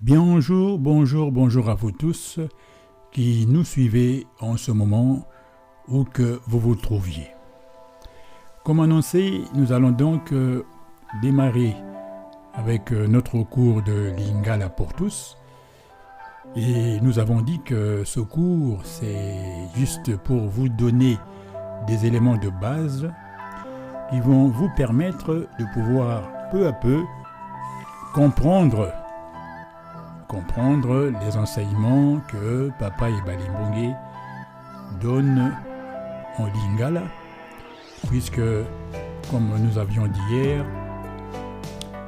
Bonjour à vous tous qui nous suivez en ce moment où que vous vous trouviez. Comme annoncé, nous allons donc démarrer avec notre cours de Lingala pour tous. Et nous avons dit que ce cours, c'est juste pour vous donner des éléments de base qui vont vous permettre de pouvoir peu à peu comprendre les enseignements que Papa Ebale Mbongue donne en Lingala, puisque, comme nous avions dit hier,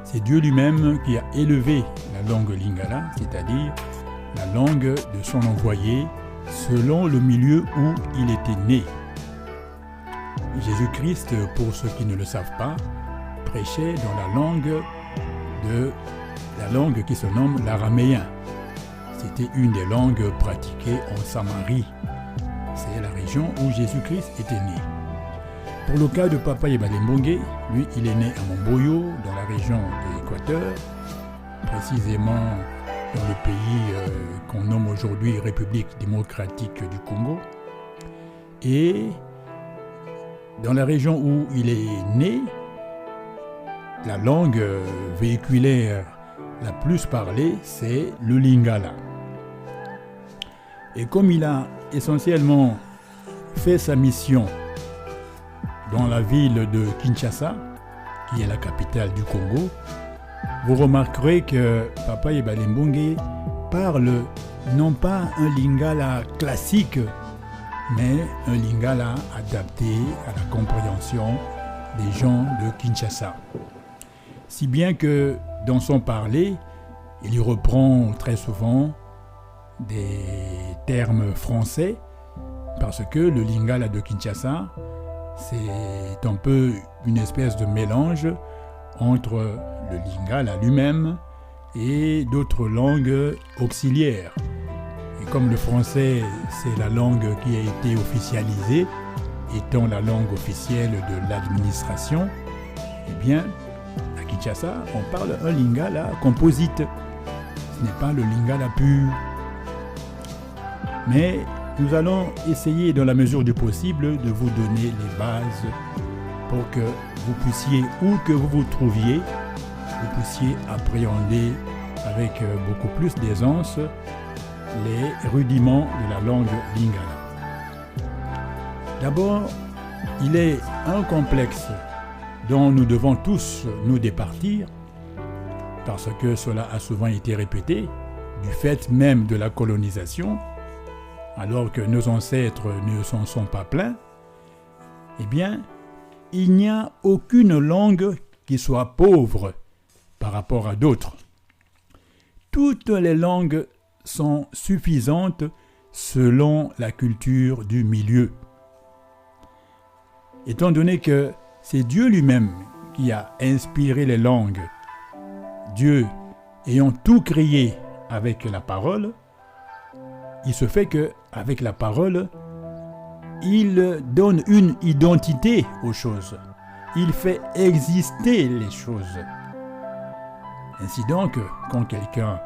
c'est Dieu lui-même qui a élevé la langue Lingala, c'est-à-dire la langue de son envoyé, selon le milieu où il était né. Jésus-Christ, pour ceux qui ne le savent pas, prêchait dans la langue qui se nomme l'araméen. C'était une des langues pratiquées en Samarie. C'est la région où Jésus-Christ était né. Pour le cas de Papa Ebale Mbongue, lui, il est né à Momboyo, dans la région de l'Équateur, précisément dans le pays qu'on nomme aujourd'hui République démocratique du Congo. Et dans la région où il est né, la langue véhiculaire la plus parlée, c'est le Lingala. Et comme il a essentiellement fait sa mission dans la ville de Kinshasa, qui est la capitale du Congo, vous remarquerez que Papa Ebale Mbongue parle non pas un Lingala classique, mais un Lingala adapté à la compréhension des gens de Kinshasa. Si bien que dans son parler, il y reprend très souvent des termes français, parce que le Lingala de Kinshasa, c'est un peu une espèce de mélange entre le Lingala lui-même et d'autres langues auxiliaires. Et comme le français, c'est la langue qui a été officialisée, étant la langue officielle de l'administration, eh bien, à Kinshasa, on parle un Lingala composite. Ce n'est pas le Lingala pur. Mais nous allons essayer, dans la mesure du possible, de vous donner les bases pour que vous puissiez, où que vous vous trouviez, vous puissiez appréhender avec beaucoup plus d'aisance les rudiments de la langue Lingala. D'abord, il est un complexe dont nous devons tous nous départir, parce que cela a souvent été répété, du fait même de la colonisation, alors que nos ancêtres ne s'en sont pas plaints. Eh bien, il n'y a aucune langue qui soit pauvre par rapport à d'autres. Toutes les langues sont suffisantes selon la culture du milieu. Étant donné que c'est Dieu lui-même qui a inspiré les langues, Dieu ayant tout créé avec la parole, il se fait qu'avec la parole, il donne une identité aux choses. Il fait exister les choses. Ainsi donc, quand quelqu'un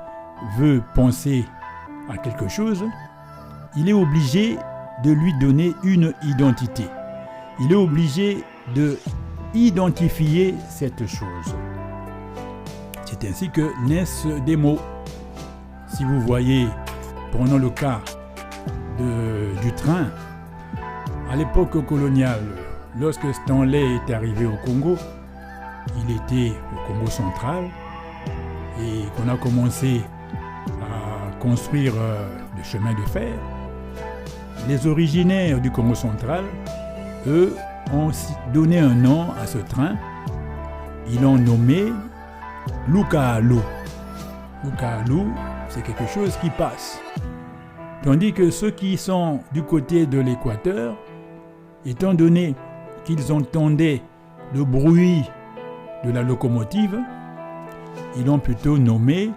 veut penser à quelque chose, il est obligé de lui donner une identité. Il est obligé de identifier cette chose. C'est ainsi que naissent des mots. Si vous voyez, prenons le cas du train, à l'époque coloniale, lorsque Stanley est arrivé au Congo, il était au Congo central et qu'on a commencé à construire le chemin de fer, les originaires du Congo central, eux, ont donné un nom à ce train. Ils l'ont nommé Lukaalu. Lukaalu, c'est quelque chose qui passe. Tandis que ceux qui sont du côté de l'équateur, étant donné qu'ils entendaient le bruit de la locomotive, ils l'ont plutôt nommé,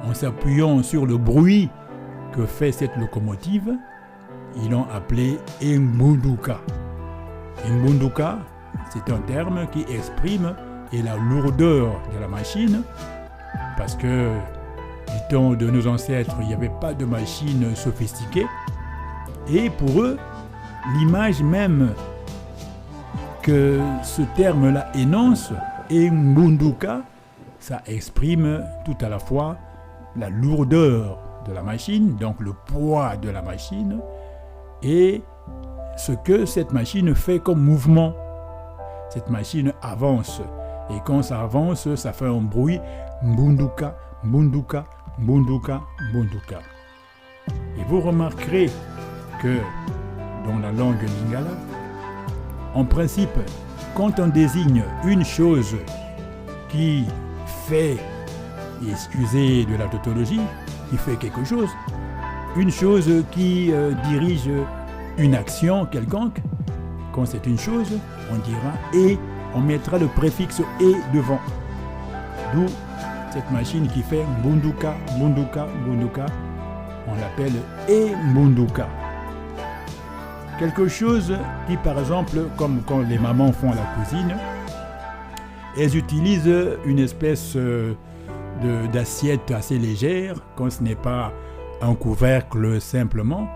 en s'appuyant sur le bruit que fait cette locomotive, ils l'ont appelé Mbunduka. Mbunduka, c'est un terme qui exprime la lourdeur de la machine, parce que du temps de nos ancêtres, il n'y avait pas de machines sophistiquées. Et pour eux, l'image même que ce terme-là énonce, Mbunduka, ça exprime tout à la fois la lourdeur de la machine, donc le poids de la machine, et ce que cette machine fait comme mouvement. Cette machine avance, et quand ça avance, ça fait un bruit, Mbunduka, Mbunduka, Mbunduka, Mbunduka. Et vous remarquerez que dans la langue lingala, en principe, quand on désigne une chose qui fait, excusez de la tautologie, qui fait quelque chose, une chose qui dirige une action quelconque, quand c'est une chose, on dira et, on mettra le préfixe et devant. D'où cette machine qui fait Mbunduka, Mbunduka, Mbunduka, on l'appelle et Mbunduka. Quelque chose qui, par exemple, comme quand les mamans font la cuisine, elles utilisent une espèce d'assiette assez légère, quand ce n'est pas un couvercle simplement.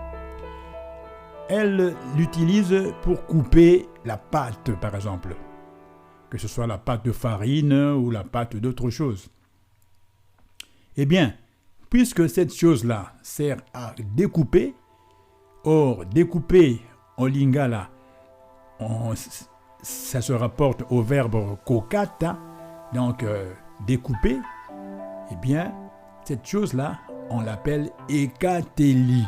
Elles l'utilisent pour couper la pâte, par exemple, que ce soit la pâte de farine ou la pâte d'autre chose. Eh bien, puisque cette chose-là sert à découper, or découper en lingala, ça se rapporte au verbe kokata, donc découper, eh bien, cette chose-là, on l'appelle ekateli.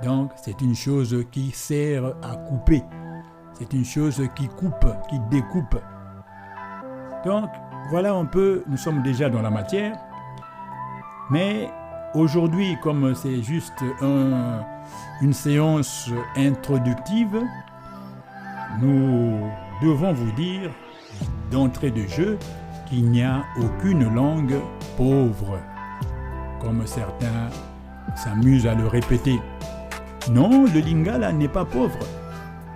Donc, c'est une chose qui sert à couper. C'est une chose qui coupe, qui découpe. Donc, voilà un peu, nous sommes déjà dans la matière. Mais aujourd'hui, comme c'est juste une séance introductive, nous devons vous dire d'entrée de jeu qu'il n'y a aucune langue pauvre, comme certains s'amusent à le répéter. Non, le lingala n'est pas pauvre.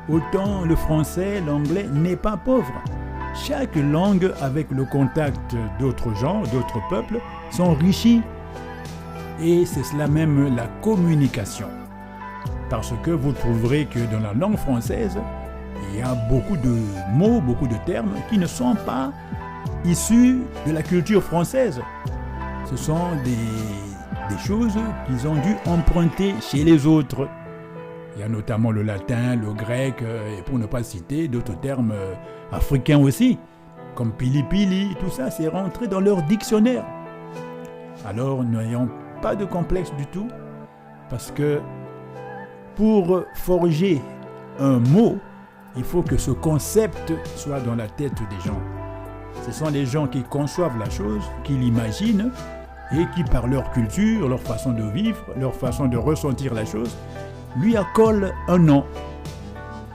Autant le français, l'anglais n'est pas pauvre. Chaque langue, avec le contact d'autres gens, d'autres peuples, s'enrichit. Et c'est cela même la communication. Parce que vous trouverez que dans la langue française, il y a beaucoup de mots, beaucoup de termes qui ne sont pas issus de la culture française. Ce sont des choses qu'ils ont dû emprunter chez les autres. Il y a notamment le latin, le grec, et pour ne pas citer d'autres termes africains aussi, comme pili-pili, tout ça, c'est rentré dans leur dictionnaire. Alors, n'ayons pas de complexe du tout, parce que pour forger un mot, il faut que ce concept soit dans la tête des gens. Ce sont les gens qui conçoivent la chose, qui l'imaginent, et qui, par leur culture, leur façon de vivre, leur façon de ressentir la chose, lui accolent un nom.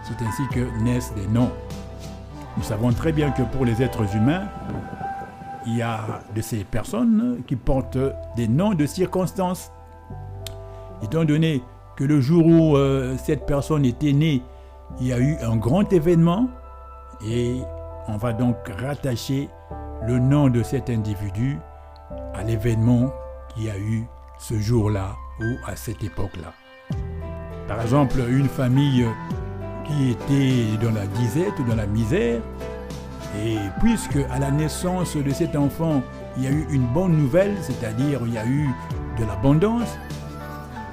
C'est ainsi que naissent des noms. Nous savons très bien que pour les êtres humains, il y a de ces personnes qui portent des noms de circonstances. Étant donné que le jour où cette personne était née, il y a eu un grand événement, et on va donc rattacher le nom de cet individu à l'événement qu'il y a eu ce jour-là ou à cette époque-là. Par exemple, une famille qui était dans la disette, dans la misère, et puisque à la naissance de cet enfant, il y a eu une bonne nouvelle, c'est-à-dire il y a eu de l'abondance,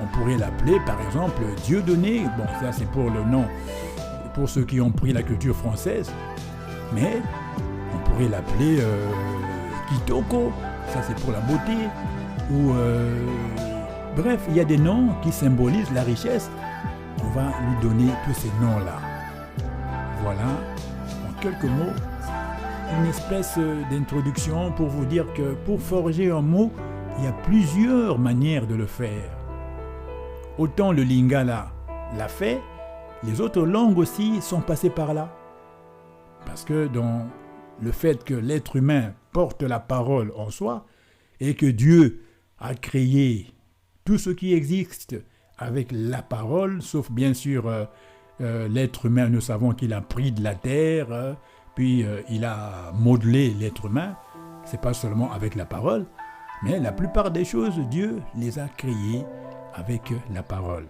on pourrait l'appeler par exemple Dieudonné. Bon, ça c'est pour le nom, pour ceux qui ont pris la culture française, mais on pourrait l'appeler Kitoko, ça c'est pour la beauté, ou bref, il y a des noms qui symbolisent la richesse. On va lui donner tous ces noms-là. Voilà, en quelques mots, une espèce d'introduction pour vous dire que pour forger un mot, il y a plusieurs manières de le faire. Autant le lingala l'a fait, les autres langues aussi sont passées par là. Parce que dans le fait que l'être humain porte la parole en soi et que Dieu a créé tout ce qui existe avec la parole, sauf bien sûr l'être humain, nous savons qu'il a pris de la terre, puis il a modelé l'être humain, c'est pas seulement avec la parole, Mais la plupart des choses, Dieu les a créées avec la parole.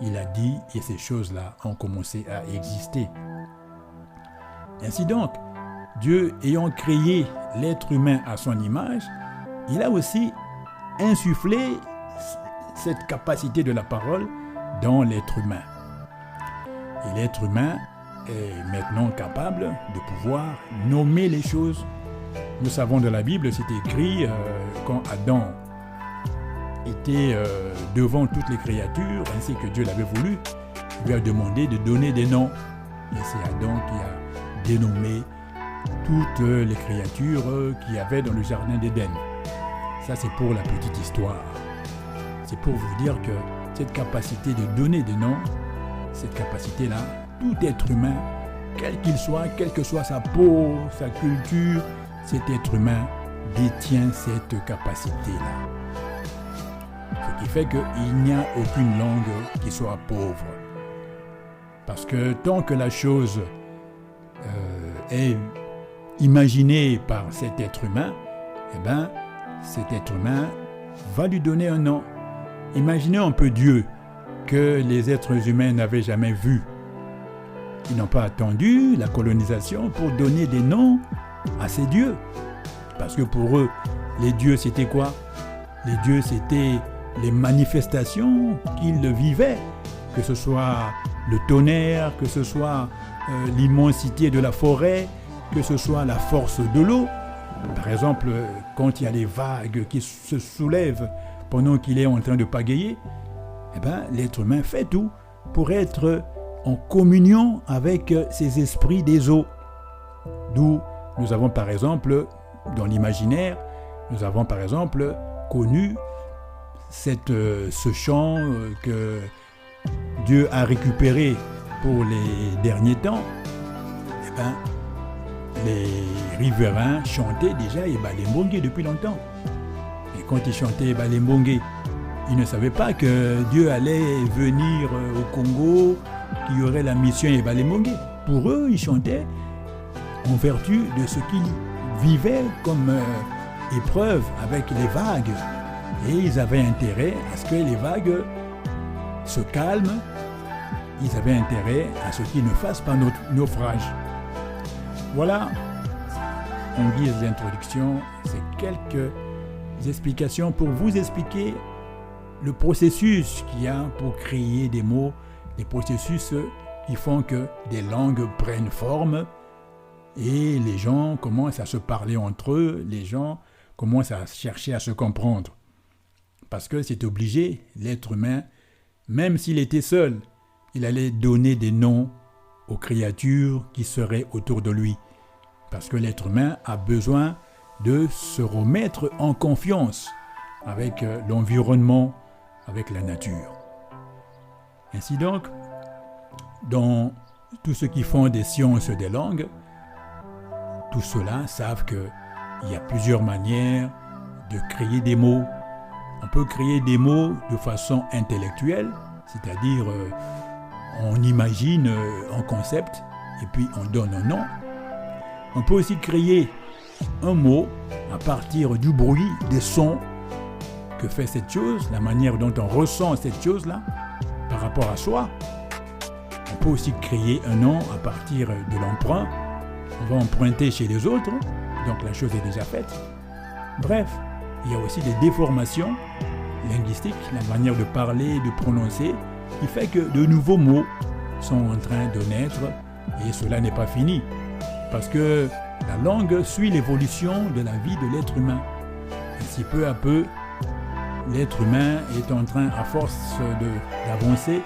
Il a dit et ces choses-là ont commencé à exister. Ainsi donc, Dieu ayant créé l'être humain à son image, il a aussi insufflé cette capacité de la parole dans l'être humain. Et l'être humain est maintenant capable de pouvoir nommer les choses. Nous savons de la Bible, c'est écrit quand Adam était devant toutes les créatures, ainsi que Dieu l'avait voulu, il lui a demandé de donner des noms. Et c'est Adam qui a dénommé toutes les créatures qu'il y avait dans le jardin d'Éden. Ça, c'est pour la petite histoire. C'est pour vous dire que cette capacité de donner des noms, cette capacité-là, tout être humain, quel qu'il soit, quelle que soit sa peau, sa culture, cet être humain détient cette capacité-là. Ce qui fait qu'il n'y a aucune langue qui soit pauvre. Parce que tant que la chose est imaginée par cet être humain, eh bien, cet être humain va lui donner un nom. Imaginez un peu Dieu que les êtres humains n'avaient jamais vu. Ils n'ont pas attendu la colonisation pour donner des noms à ces dieux. Parce que pour eux, les dieux, c'était quoi? Les dieux, c'était les manifestations qu'ils vivaient, que ce soit le tonnerre, que ce soit l'immensité de la forêt, que ce soit la force de l'eau. Par exemple, quand il y a les vagues qui se soulèvent pendant qu'il est en train de pagayer, eh ben, l'être humain fait tout pour être en communion avec ces esprits des eaux. D'où nous avons par exemple, dans l'imaginaire, nous avons par exemple connu ce chant que Dieu a récupéré pour les derniers temps. Eh ben, les riverains chantaient déjà Ebalembongue depuis longtemps. Et quand ils chantaient Ebalembongue, ils ne savaient pas que Dieu allait venir au Congo, qu'il y aurait la mission Ebalembongue. Pour eux, ils chantaient en vertu de ce qu'ils vivaient comme épreuve avec les vagues. Et ils avaient intérêt à ce que les vagues se calment. Ils avaient intérêt à ce qu'ils ne fassent pas naufrage. Voilà, en guise d'introduction, c'est quelques explications pour vous expliquer le processus qu'il y a pour créer des mots, les processus qui font que des langues prennent forme et les gens commencent à se parler entre eux, les gens commencent à chercher à se comprendre. Parce que c'est obligé, l'être humain, même s'il était seul, il allait donner des noms aux créatures qui seraient autour de lui. Parce que l'être humain a besoin de se remettre en confiance avec l'environnement, avec la nature. Ainsi donc, dans tous ceux qui font des sciences des langues, tous ceux-là savent qu'il y a plusieurs manières de créer des mots. On peut créer des mots de façon intellectuelle, c'est-à-dire on imagine un concept et puis on donne un nom. On peut aussi créer un mot à partir du bruit, des sons que fait cette chose, la manière dont on ressent cette chose-là par rapport à soi. On peut aussi créer un nom à partir de l'emprunt. On va emprunter chez les autres, donc la chose est déjà faite. Bref, il y a aussi des déformations linguistiques, la manière de parler, de prononcer, qui fait que de nouveaux mots sont en train de naître et cela n'est pas fini. Parce que la langue suit l'évolution de la vie de l'être humain. Ainsi peu à peu, l'être humain est en train, à force d'avancer.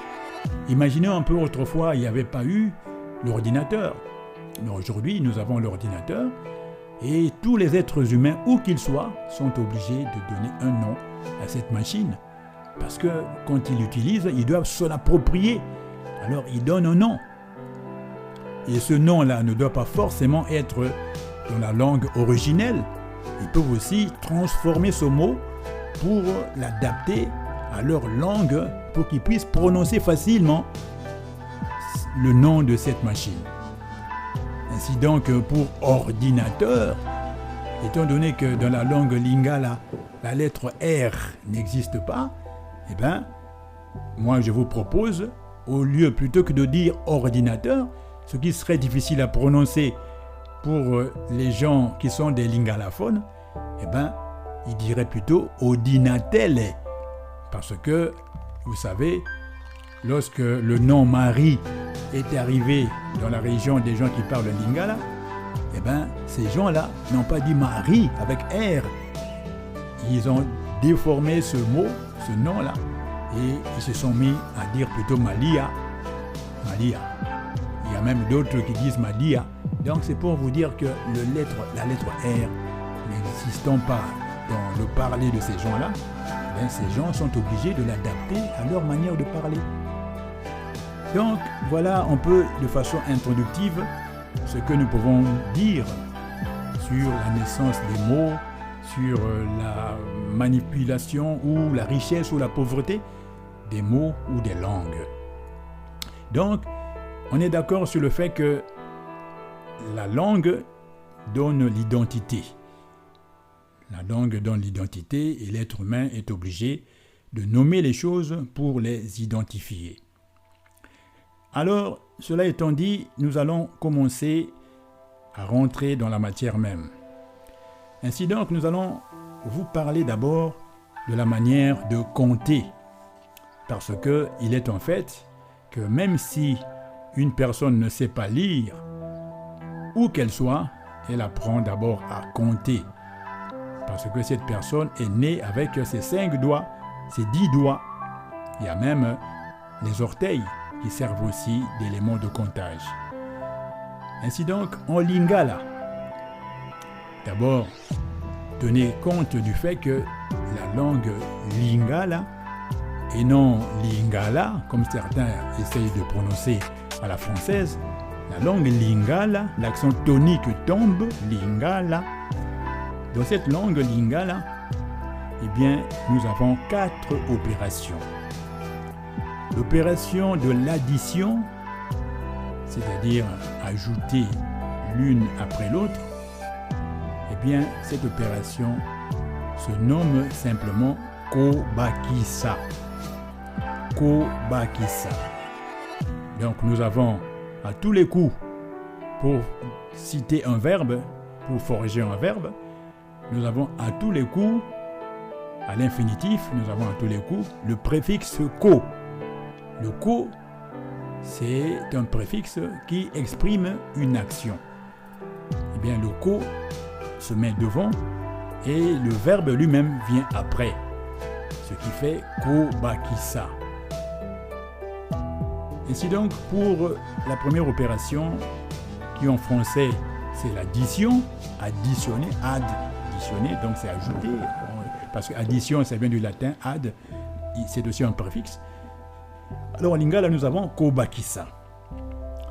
Imaginez un peu autrefois, il n'y avait pas eu l'ordinateur. Mais aujourd'hui, nous avons l'ordinateur et tous les êtres humains, où qu'ils soient, sont obligés de donner un nom à cette machine. Parce que quand ils l'utilisent, ils doivent se l'approprier. Alors ils donnent un nom. Et ce nom-là ne doit pas forcément être dans la langue originelle. Ils peuvent aussi transformer ce mot pour l'adapter à leur langue pour qu'ils puissent prononcer facilement le nom de cette machine. Ainsi donc pour ordinateur, étant donné que dans la langue lingala, la lettre R n'existe pas, eh bien, moi je vous propose, au lieu plutôt que de dire ordinateur, ce qui serait difficile à prononcer pour les gens qui sont des lingalaphones, eh bien, ils diraient plutôt ordinatele. Parce que, vous savez, lorsque le nom Marie est arrivé dans la région des gens qui parlent lingala, eh bien, ces gens-là n'ont pas dit Marie avec R. Ils ont déformé ce mot, ce nom-là, et ils se sont mis à dire plutôt Malia. Malia. Il y a même d'autres qui disent Malia. Donc c'est pour vous dire que la lettre R n'existant pas dans le parler de ces gens-là, ben ces gens sont obligés de l'adapter à leur manière de parler. Donc voilà un peu de façon introductive ce que nous pouvons dire sur la naissance des mots, sur la manipulation ou la richesse ou la pauvreté des mots ou des langues. Donc, on est d'accord sur le fait que la langue donne l'identité. La langue donne l'identité et l'être humain est obligé de nommer les choses pour les identifier. Alors, cela étant dit, nous allons commencer à rentrer dans la matière même. Ainsi donc, nous allons vous parler d'abord de la manière de compter. Parce qu'il est en fait que même si une personne ne sait pas lire, où qu'elle soit, elle apprend d'abord à compter. Parce que cette personne est née avec ses 5 doigts, ses 10 doigts. Il y a même les orteils qui servent aussi d'éléments de comptage. Ainsi donc, en lingala, d'abord, tenez compte du fait que la langue lingala, et non lingala, comme certains essayent de prononcer à la française, la langue lingala, l'accent tonique tombe, lingala. Dans cette langue lingala, eh bien, nous avons 4 opérations. L'opération de l'addition, c'est-à-dire ajouter l'une après l'autre, eh bien, cette opération se nomme simplement kobakisa. Kobakisa. Donc, nous avons à tous les coups, pour citer un verbe, pour forger un verbe, nous avons à tous les coups, à l'infinitif, nous avons à tous les coups le préfixe ko. Le ko, c'est un préfixe qui exprime une action. Eh bien, le ko se met devant et le verbe lui-même vient après. Ce qui fait kobakisa. Ainsi donc, pour la première opération, qui en français, c'est l'addition, additionner, additionner, donc c'est ajouter, parce que addition, ça vient du latin ad, c'est aussi un préfixe. Alors en lingala, nous avons kobakisa.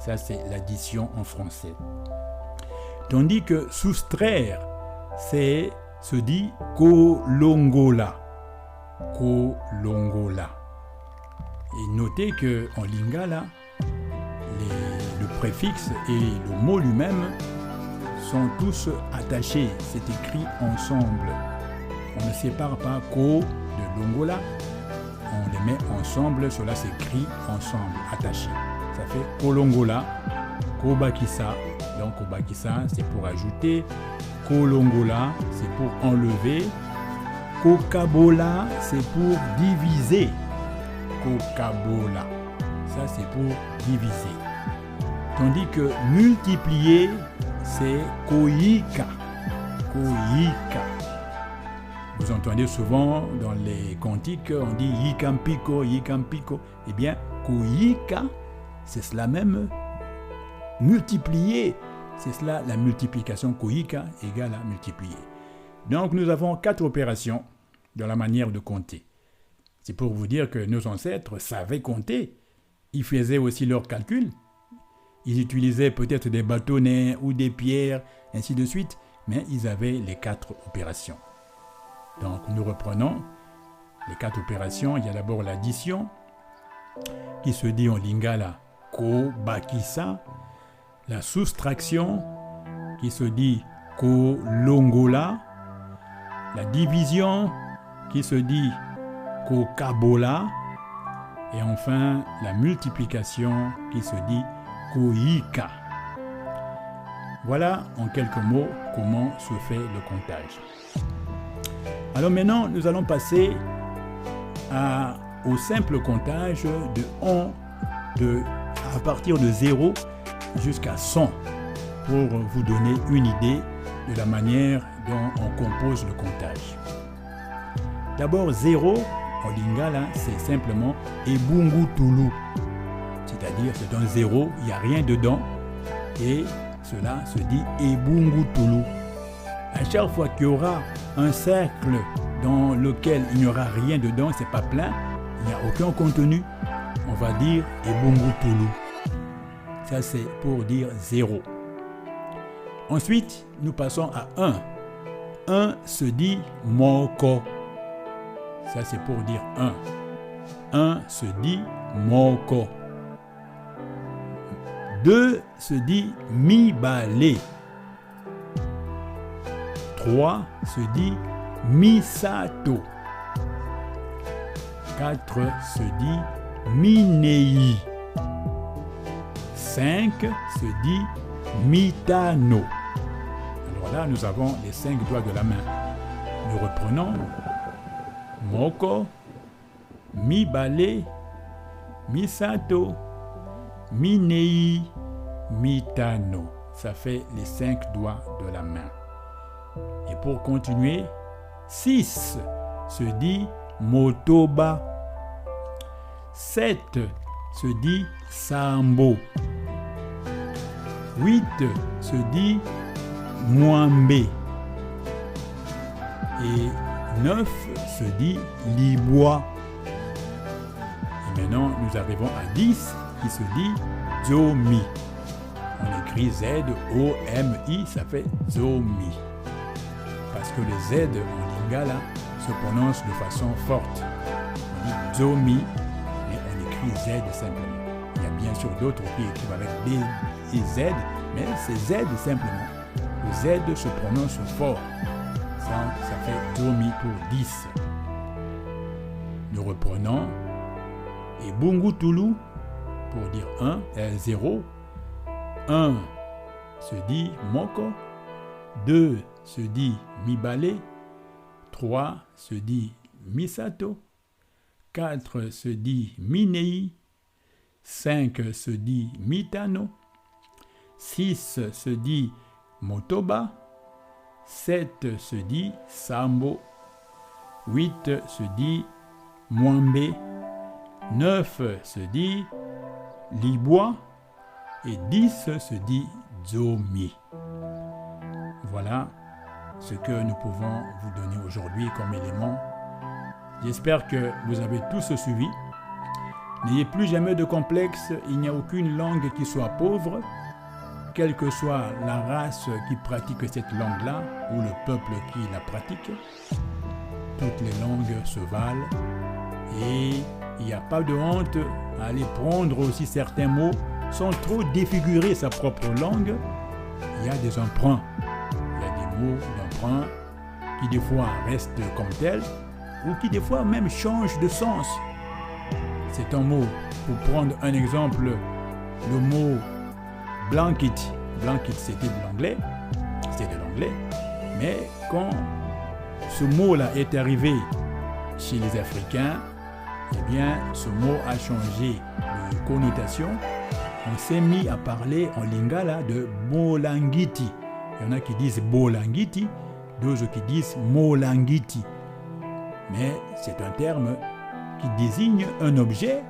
Ça, c'est l'addition en français. Tandis que soustraire, c'est se dit kolongola. Kolongola. Et notez qu'en lingala, le préfixe et le mot lui-même sont tous attachés. C'est écrit ensemble. On ne sépare pas ko de longola. On les met ensemble, cela s'écrit ensemble, attaché. Ça fait kolongola, kobakisa. Donc kobakisa, c'est pour ajouter. Kolongola, c'est pour enlever. Kokabola, c'est pour diviser. Kokabola, ça c'est pour diviser. Tandis que multiplier, c'est koika. Koika. Vous entendez souvent dans les cantiques, on dit yikampiko, yikampiko. Eh bien, koika, c'est cela même. Multiplier, c'est cela la multiplication. Koika égale à multiplier. Donc, nous avons 4 opérations dans la manière de compter. C'est pour vous dire que nos ancêtres savaient compter. Ils faisaient aussi leurs calculs. Ils utilisaient peut-être des bâtonnets ou des pierres, ainsi de suite, mais ils avaient les 4 opérations. Donc, nous reprenons les 4 opérations. Il y a d'abord l'addition, qui se dit en lingala kobakisa. La soustraction, qui se dit kolongola, la division qui se dit kokabola, et enfin la multiplication qui se dit koika. Voilà en quelques mots comment se fait le comptage. Alors maintenant, nous allons passer au simple comptage à partir de 0 jusqu'à 100 pour vous donner une idée de la manière dont on compose le comptage. D'abord, 0 en lingala, c'est simplement ebungu tulu, c'est-à-dire c'est un 0, il n'y a rien dedans et cela se dit ebungu tulu. À chaque fois qu'il y aura un cercle dans lequel il n'y aura rien dedans, c'est pas plein, il n'y a aucun contenu, on va dire ebungu tulu. Ça c'est pour dire 0. Ensuite, nous passons à 1. 1 se dit moko. Ça c'est pour dire 1. 1 se dit moko. 2 se dit mibale. 3 se dit misato. 4 se dit minei. 5 se dit mitano. Alors là, nous avons les 5 doigts de la main. Nous reprenons moko, mibale, misato, minei, mitano. Ça fait les 5 doigts de la main. Et pour continuer, 6 se dit motoba. 7 se dit sambo. 8 se dit mwambe. Et 9 se dit libois. Et maintenant, nous arrivons à 10 qui se dit zomi. On écrit Z-O-M-I, ça fait zomi. Parce que le Z en lingala se prononce de façon forte. On dit zomi, mais on écrit Z simplement. Il y a bien sûr d'autres qui écrivent avec D et Z, mais c'est Z simplement. Le Z se prononce fort. Ça fait zomi pour 10. Nous reprenons. Et bungu tulu pour dire 0. 1 se dit moko. 2 se dit mibale. 3 se dit misato. 4 se dit minei. 5 se dit mitano. 6 se dit motoba. 7 se dit sambo. 8 se dit mwambe. 9 se dit libois. Et 10 se dit zomi. Voilà ce que nous pouvons vous donner aujourd'hui comme élément. J'espère que vous avez tous suivi. N'ayez plus jamais de complexe, il n'y a aucune langue qui soit pauvre, quelle que soit la race qui pratique cette langue-là, ou le peuple qui la pratique. Toutes les langues se valent, et il n'y a pas de honte à aller prendre aussi certains mots sans trop défigurer sa propre langue. Il y a des emprunts, il y a des mots d'emprunt qui des fois restent comme tels, ou qui des fois même changent de sens. C'est un mot, pour prendre un exemple, le mot blanket. Blanket, c'était de l'anglais, mais quand ce mot-là est arrivé chez les Africains, eh bien, ce mot a changé de connotation. On s'est mis à parler en lingala de bolangiti. Il y en a qui disent bolangiti, d'autres qui disent molangiti. Mais c'est un terme qui désigne un objet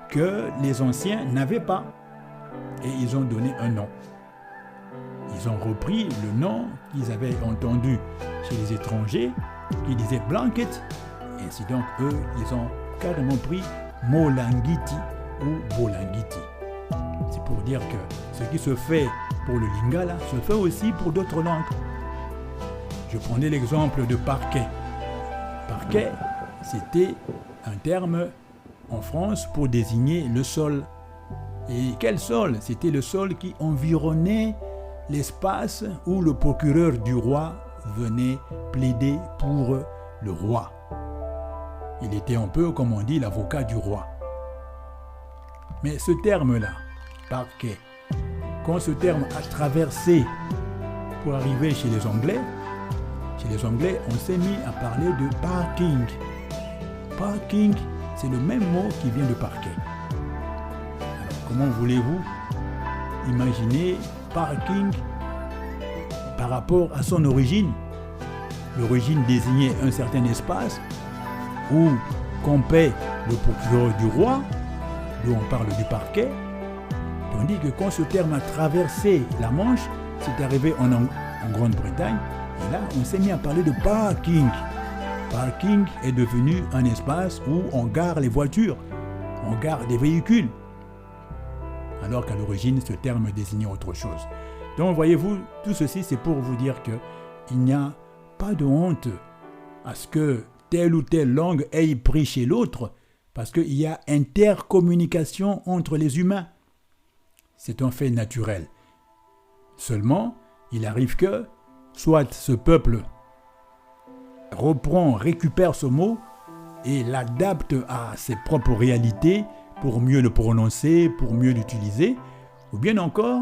que les anciens n'avaient pas. Et ils ont donné un nom. Ils ont repris le nom qu'ils avaient entendu chez les étrangers, qui disaient blanket. Et ainsi donc, eux, ils ont carrément pris molangiti ou bolangiti. C'est pour dire que ce qui se fait pour le lingala se fait aussi pour d'autres langues. Je prenais l'exemple de parquet. Parquet, c'était un terme en France pour désigner le sol. Et quel sol? C'était le sol qui environnait l'espace où le procureur du roi venait plaider pour le roi. Il était un peu, comme on dit, l'avocat du roi. Mais ce terme-là, parquet, quand ce terme a traversé pour arriver chez les Anglais, on s'est mis à parler de parking. Parking, c'est le même mot qui vient de parquet. Alors, comment voulez-vous imaginer parking par rapport à son origine? L'origine désignait un certain espace où campait le procureur du roi, d'où on parle du parquet, tandis que quand ce terme a traversé la Manche, c'est arrivé en Grande-Bretagne, et là on s'est mis à parler de parking. Parking est devenu un espace où on gare les voitures, on gare des véhicules, alors qu'à l'origine ce terme désignait autre chose. Donc voyez-vous, tout ceci c'est pour vous dire qu'il n'y a pas de honte à ce que telle ou telle langue ait pris chez l'autre, parce qu'il y a intercommunication entre les humains. C'est un fait naturel. Seulement, il arrive que, soit ce peuple récupère ce mot et l'adapte à ses propres réalités pour mieux le prononcer, pour mieux l'utiliser, ou bien encore,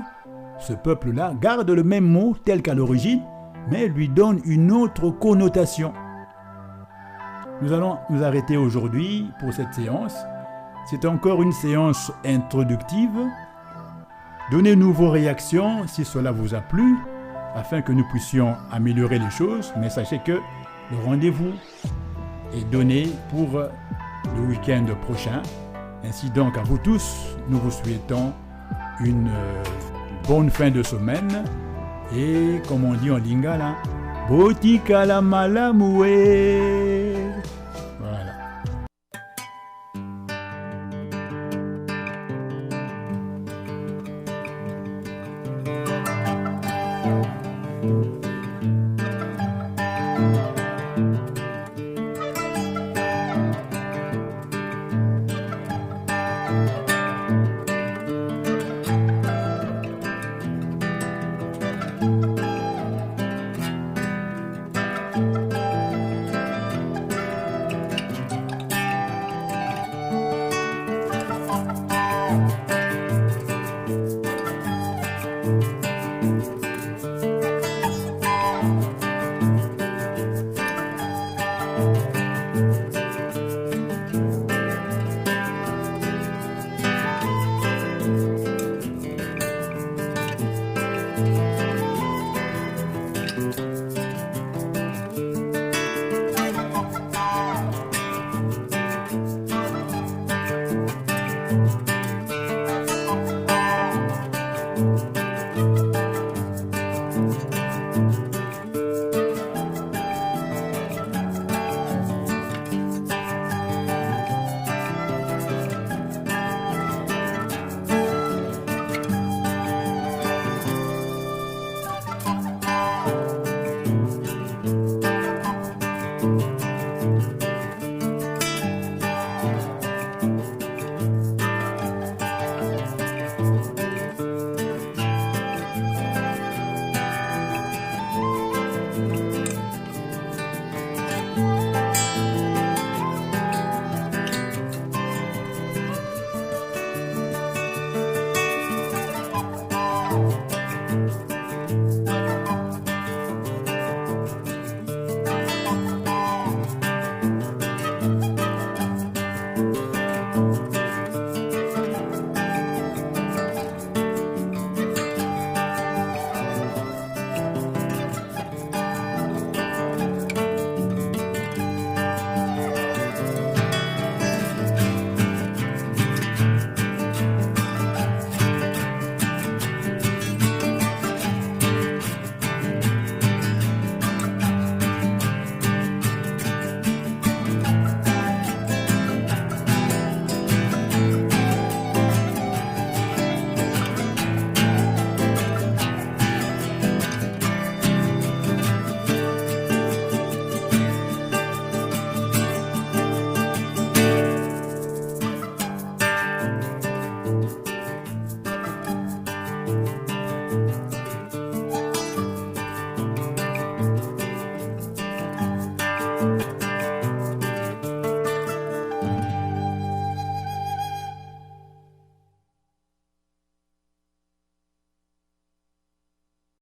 ce peuple-là garde le même mot tel qu'à l'origine, mais lui donne une autre connotation. Nous allons nous arrêter aujourd'hui pour cette séance. C'est encore une séance introductive. Donnez-nous vos réactions si cela vous a plu, afin que nous puissions améliorer les choses. Mais sachez que le rendez-vous est donné pour le week-end prochain. Ainsi donc à vous tous, nous vous souhaitons une bonne fin de semaine. Et comme on dit en lingala, botika la malamoué. Voilà.